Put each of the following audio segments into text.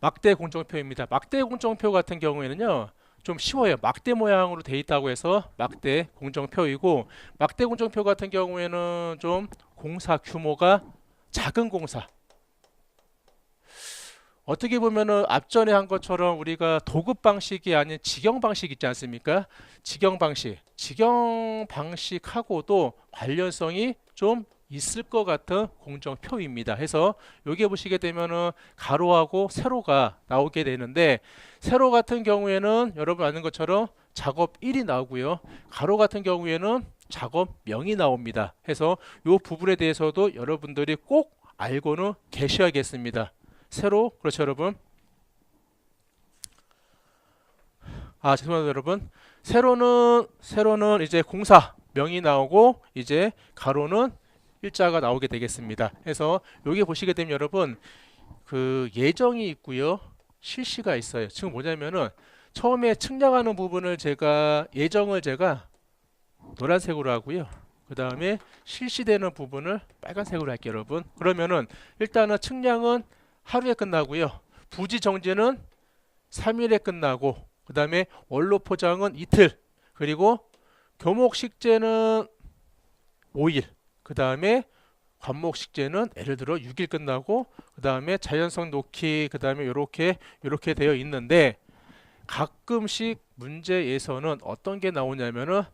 막대 공정표입니다. 막대 공정표 같은 경우에는요, 좀 쉬워요. 막대 모양으로 돼 있다고 해서 막대 공정표이고, 막대 공정표 같은 경우에는 좀 공사 규모가 작은 공사. 어떻게 보면은 앞전에 한 것처럼 우리가 도급 방식이 아닌 직영 방식 있지 않습니까? 직영 방식하고도 관련성이 좀 있을 것 같은 공정표입니다. 해서 여기 보시게 되면은 가로하고 세로가 나오게 되는데, 세로 같은 경우에는 여러분 아는 것처럼 작업 1이 나오고요. 가로 같은 경우에는 작업 0이 나옵니다. 해서 이 부분에 대해서도 여러분들이 꼭 알고는 계셔야겠습니다. 세로, 그렇죠 여러분? 죄송합니다 여러분. 세로는 이제 공사 명이 나오고, 이제 가로는 일자가 나오게 되겠습니다. 해서 여기 보시게 되면 여러분, 그 예정이 있고요, 실시가 있어요. 지금 뭐냐면은 처음에 측량하는 부분을 예정을 제가 노란색으로 하고요, 그 다음에 실시되는 부분을 빨간색으로 할게요 여러분. 그러면은 일단은 측량은 하루에 끝나고요, 부지 정지는 3일에 끝나고, 그 다음에 원로 포장은 이틀, 그리고 교목식재는 5일, 그 다음에 관목식재는 예를 들어 6일 끝나고, 그 다음에 자연성 놓기, 그 다음에 요렇게 되어 있는데, 가끔씩 문제에서는 어떤 게 나오냐면은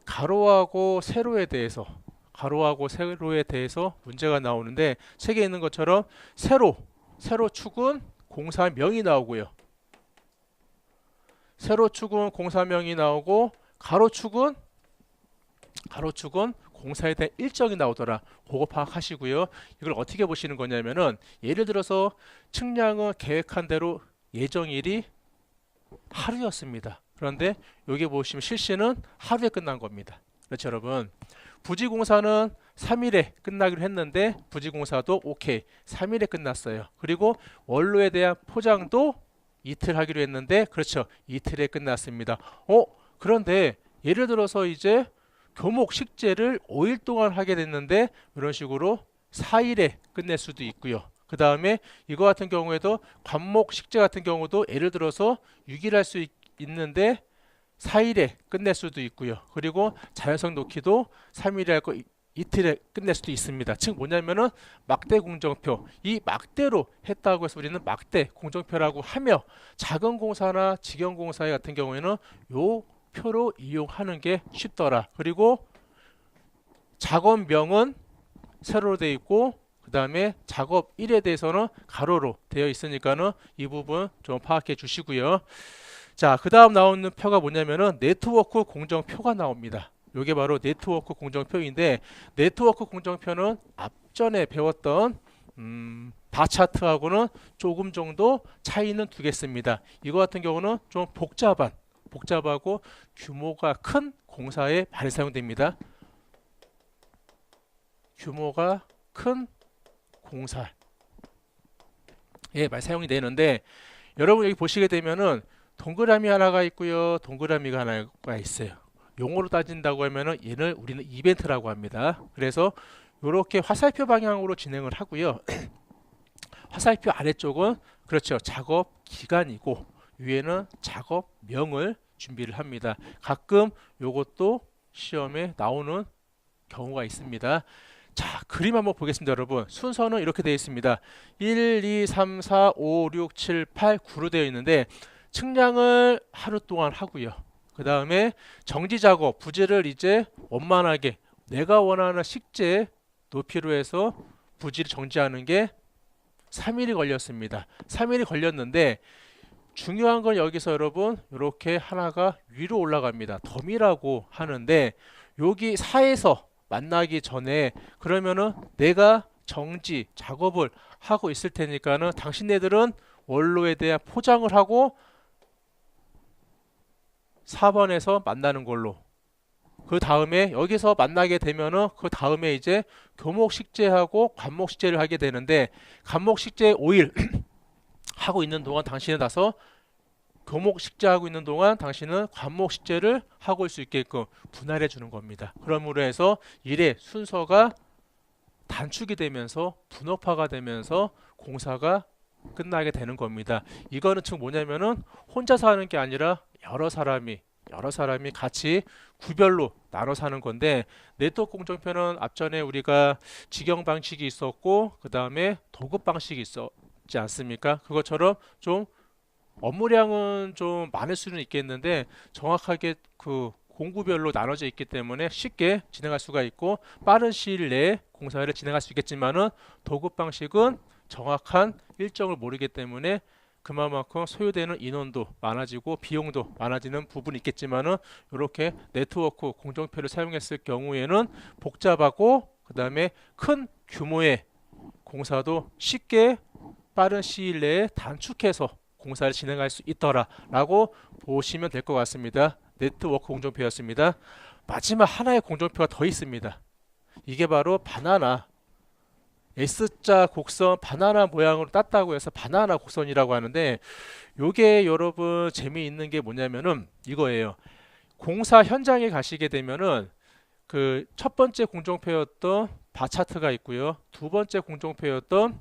가로하고 세로에 대해서 문제가 나오는데, 책에 있는 것처럼 세로 축은 공사명이 나오고요, 세로 축은 공사명이 나오고, 가로 축은 공사에 대한 일정이 나오더라. 그거 파악하시고요. 이걸 어떻게 보시는 거냐면은, 예를 들어서 측량은 계획한 대로 예정일이 하루였습니다. 그런데 여기 보시면 실시는 하루에 끝난 겁니다. 그렇죠 여러분? 부지공사는 3일에 끝나기로 했는데, 부지공사도 오케이 3일에 끝났어요. 그리고 원로에 대한 포장도 이틀 하기로 했는데, 그렇죠, 이틀에 끝났습니다. 그런데 예를 들어서 이제 교목식재를 5일 동안 하게 됐는데, 이런 식으로 4일에 끝낼 수도 있고요. 그 다음에 이거 같은 경우에도 관목식재 같은 경우도 예를 들어서 6일 할 수 있는데 4일에 끝낼 수도 있고요. 그리고 자연성 놓기도 3일에 할 거 이틀에 끝낼 수도 있습니다. 즉 뭐냐면은 막대 공정표, 이 막대로 했다고 해서 우리는 막대 공정표라고 하며, 작은 공사나 직영 공사 같은 경우에는 요 표로 이용하는 게 쉽더라. 그리고 작업명은 세로로 되어 있고, 그 다음에 작업 1에 대해서는 가로로 되어 있으니까는 이 부분 좀 파악해 주시고요. 자, 그 다음 나오는 표가 뭐냐면은 네트워크 공정표가 나옵니다. 이게 바로 네트워크 공정표인데, 네트워크 공정표는 앞전에 배웠던 바 차트하고는 조금 정도 차이는 두겠습니다. 이거 같은 경우는 좀 복잡하고 규모가 큰 공사에 많이 사용됩니다. 규모가 큰 공사에 많이 사용이 되는데, 여러분 여기 보시게 되면은 동그라미 하나가 있고요, 동그라미가 하나가 있어요. 용어로 따진다고 하면은 얘는 우리는 이벤트라고 합니다. 그래서 이렇게 화살표 방향으로 진행을 하고요. 화살표 아래쪽은 그렇죠, 작업 기간이고, 위에는 작업명을 준비를 합니다. 가끔 요것도 시험에 나오는 경우가 있습니다. 자, 그림 한번 보겠습니다 여러분. 순서는 이렇게 되어 있습니다. 1, 2, 3, 4, 5, 6, 7, 8, 9로 되어 있는데, 측량을 하루 동안 하고요, 그 다음에 정지 작업, 부지를 이제 원만하게 내가 원하는 식재 높이로 해서 부지를 정지하는 게 3일이 걸렸습니다. 3일이 걸렸는데, 중요한 건 여기서 여러분 이렇게 하나가 위로 올라갑니다. 덤이라고 하는데, 여기 4에서 만나기 전에 그러면은 내가 정지 작업을 하고 있을 테니까는 당신네들은 원로에 대한 포장을 하고 4번에서 만나는 걸로, 그 다음에 여기서 만나게 되면은 그 다음에 이제 교목식재하고 관목식재를 하게 되는데, 관목식재 5일 하고 있는 동안 당신은 가서 교목식재하고 있는 동안 당신은 관목식재를 하고 있을 수 있게끔 분할해 주는 겁니다. 그러므로 해서 일의 순서가 단축이 되면서 분업화가 되면서 공사가 끝나게 되는 겁니다. 이거는 즉 뭐냐면은 혼자서 하는 게 아니라 여러 사람이 같이 구별로 나눠 사는 건데, 네트워크 공정표는 앞전에 우리가 직영 방식이 있었고 그 다음에 도급 방식이 있었지 않습니까? 그것처럼 좀 업무량은 좀 많을 수는 있겠는데 정확하게 그 공구별로 나눠져 있기 때문에 쉽게 진행할 수가 있고 빠른 시일 내에 공사를 진행할 수 있겠지만은, 도급 방식은 정확한 일정을 모르기 때문에 그만큼 소요되는 인원도 많아지고 비용도 많아지는 부분이 있겠지만은, 이렇게 네트워크 공정표를 사용했을 경우에는 복잡하고 그 다음에 큰 규모의 공사도 쉽게 빠른 시일 내에 단축해서 공사를 진행할 수 있더라라고 보시면 될 것 같습니다. 네트워크 공정표였습니다. 마지막 하나의 공정표가 더 있습니다. 이게 바로 바나나, S자 곡선 바나나 모양으로 땄다고 해서 바나나 곡선이라고 하는데, 요게 여러분 재미있는 게 뭐냐면은 이거예요. 공사 현장에 가시게 되면은 그 첫 번째 공정표였던 바 차트가 있고요. 두 번째 공정표였던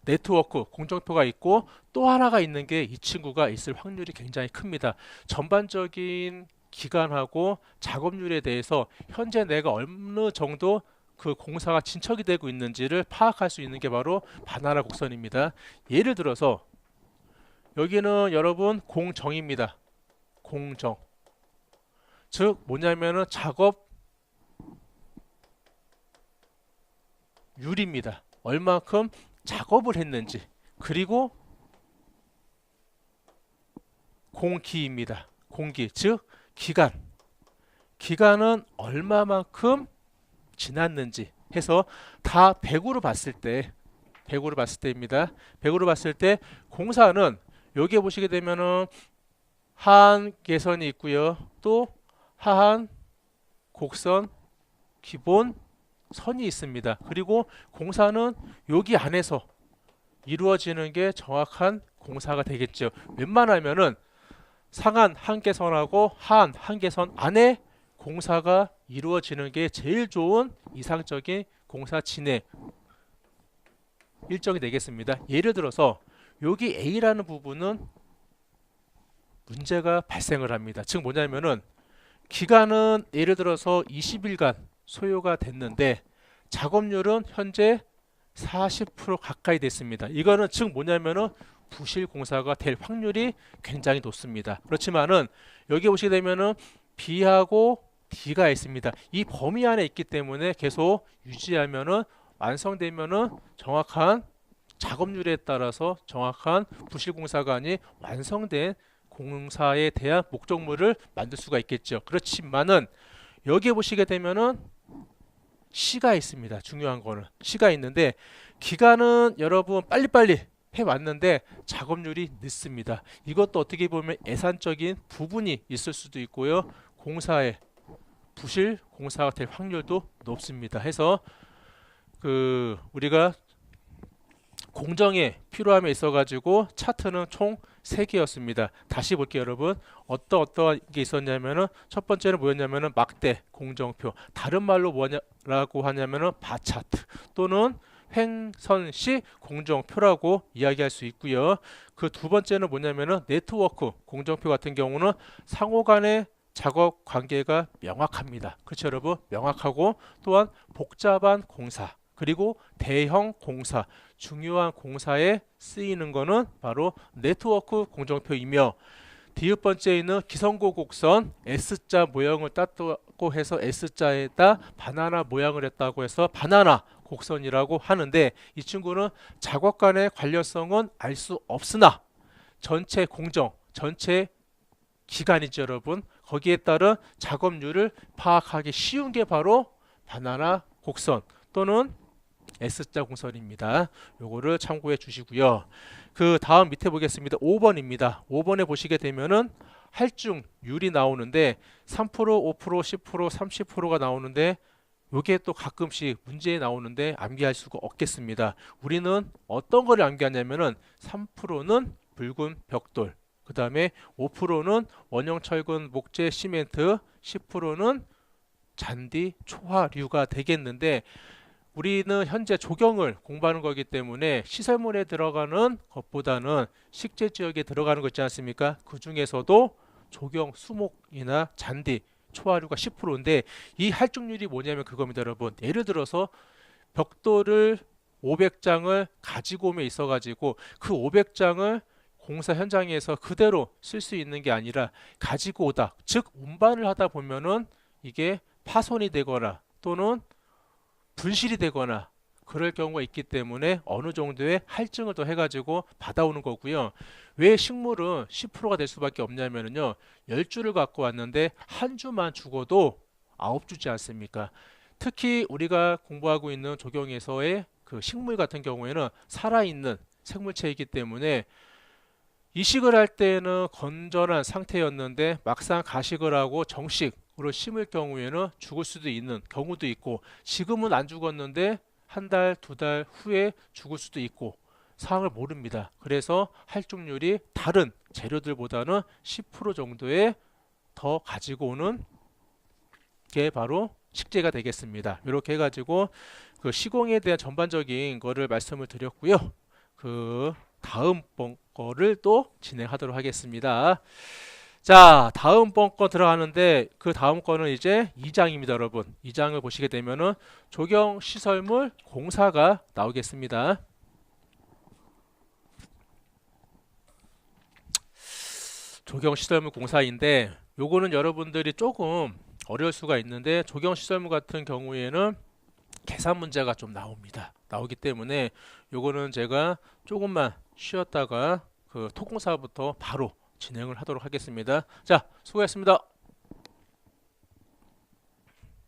네트워크 공정표가 있고, 또 하나가 있는 게 이 친구가 있을 확률이 굉장히 큽니다. 전반적인 기간하고 작업률에 대해서 현재 내가 어느 정도 그 공사가 진척이 되고 있는지를 파악할 수 있는 게 바로 바나나 곡선입니다. 예를 들어서 여기는 여러분 공정입니다. 공정. 즉 뭐냐면은 작업률입니다. 얼만큼 작업을 했는지. 그리고 공기입니다. 공기, 즉 기간. 기간은 얼마만큼 지났는지 해서 다 100으로 봤을 때입니다. 100으로 봤을 때 공사는 여기에 보시게 되면은 하한 개선이 있고요. 또 하한 곡선 기본 선이 있습니다. 그리고 공사는 여기 안에서 이루어지는 게 정확한 공사가 되겠죠. 웬만하면은 상한 한계선하고 하한 한계선 안에 공사가 이루어지는 게 제일 좋은 이상적인 공사 진행 일정이 되겠습니다. 예를 들어서 여기 A라는 부분은 문제가 발생을 합니다. 즉 뭐냐면은 기간은 예를 들어서 20일간 소요가 됐는데 작업률은 현재 40% 가까이 됐습니다. 이거는 즉 뭐냐면은 부실 공사가 될 확률이 굉장히 높습니다. 그렇지만은 여기 보시게 되면은 B하고 D가 있습니다. 이 범위 안에 있기 때문에 계속 유지하면은 완성되면은 정확한 작업률에 따라서 정확한 부실 공사가 아닌 완성된 공사에 대한 목적물을 만들 수가 있겠죠. 그렇지만은 여기에 보시게 되면은 시가 있습니다. 중요한 거는 시가 있는데 기간은 여러분 빨리빨리 해왔는데 작업률이 늦습니다. 이것도 어떻게 보면 예산적인 부분이 있을 수도 있고요. 공사에 부실 공사가 될 확률도 높습니다. 해서 그 우리가 공정에 필요함에 있어 가지고 차트는 총 3개였습니다. 다시 볼게요, 여러분. 어떤 게 있었냐면은 첫 번째는 뭐였냐면은 막대 공정표. 다른 말로 뭐라고 하냐면은 바 차트 또는 횡선시 공정표라고 이야기할 수 있고요. 그 두 번째는 뭐냐면은 네트워크 공정표 같은 경우는 상호 간의 작업 관계가 명확합니다. 그렇죠, 여러분? 명확하고 또한 복잡한 공사 그리고 대형 공사, 중요한 공사에 쓰이는 것은 바로 네트워크 공정표이며, 디귿 번째에 있는 기성고 곡선 S자 모양을 땄다고 해서 S자에다 바나나 모양을 했다고 해서 바나나 곡선이라고 하는데, 이 친구는 작업 간의 관련성은 알 수 없으나 전체 공정, 전체 기간이죠, 여러분. 거기에 따른 작업률을 파악하기 쉬운 게 바로 바나나 곡선 또는 S자 공선입니다. 요거를 참고해 주시고요. 그 다음 밑에 보겠습니다. 5번입니다. 5번에 보시게 되면은 할증률이 나오는데 3%, 5%, 10%, 30%가 나오는데 요게 또 가끔씩 문제에 나오는데 암기할 수가 없겠습니다. 우리는 어떤 거를 암기하냐면은 3%는 붉은 벽돌, 그 다음에 5%는 원형 철근 목재 시멘트, 10%는 잔디 초화류가 되겠는데, 우리는 현재 조경을 공부하는 거기 때문에 시설물에 들어가는 것보다는 식재 지역에 들어가는 거 있지 않습니까? 그 중에서도 조경, 수목이나 잔디, 초하류가 10%인데 이 할증률이 뭐냐면 그겁니다, 여러분. 예를 들어서 벽돌을 500장을 가지고 오면 있어가지고 그 500장을 공사 현장에서 그대로 쓸 수 있는 게 아니라 가지고 오다, 즉 운반을 하다 보면은 이게 파손이 되거나 또는 분실이 되거나 그럴 경우가 있기 때문에 어느 정도의 할증을 더 해가지고 받아오는 거고요. 왜 식물은 10%가 될 수밖에 없냐면요. 10주를 갖고 왔는데 한 주만 죽어도 9주지 않습니까? 특히 우리가 공부하고 있는 조경에서의 그 식물 같은 경우에는 살아있는 생물체이기 때문에 이식을 할 때는 건전한 상태였는데 막상 가식을 하고 정식으로 심을 경우에는 죽을 수도 있는 경우도 있고 지금은 안 죽었는데 한 달, 두 달 후에 죽을 수도 있고 상황을 모릅니다. 그래서 할증률이 다른 재료들보다는 10% 정도의 더 가지고 오는 게 바로 식재가 되겠습니다. 이렇게 해가지고 그 시공에 대한 전반적인 거를 말씀을 드렸고요. 그 다음 번 거를 또 진행하도록 하겠습니다. 자, 다음 번 거 들어가는데 그 다음 거는 이제 2장입니다, 여러분. 2장을 보시게 되면은 조경 시설물 공사가 나오겠습니다. 조경 시설물 공사인데 요거는 여러분들이 조금 어려울 수가 있는데 조경 시설물 같은 경우에는 계산 문제가 좀 나오기 때문에 요거는 제가 조금만 쉬었다가 그 토공사부터 바로 진행을 하도록 하겠습니다. 자, 수고했습니다.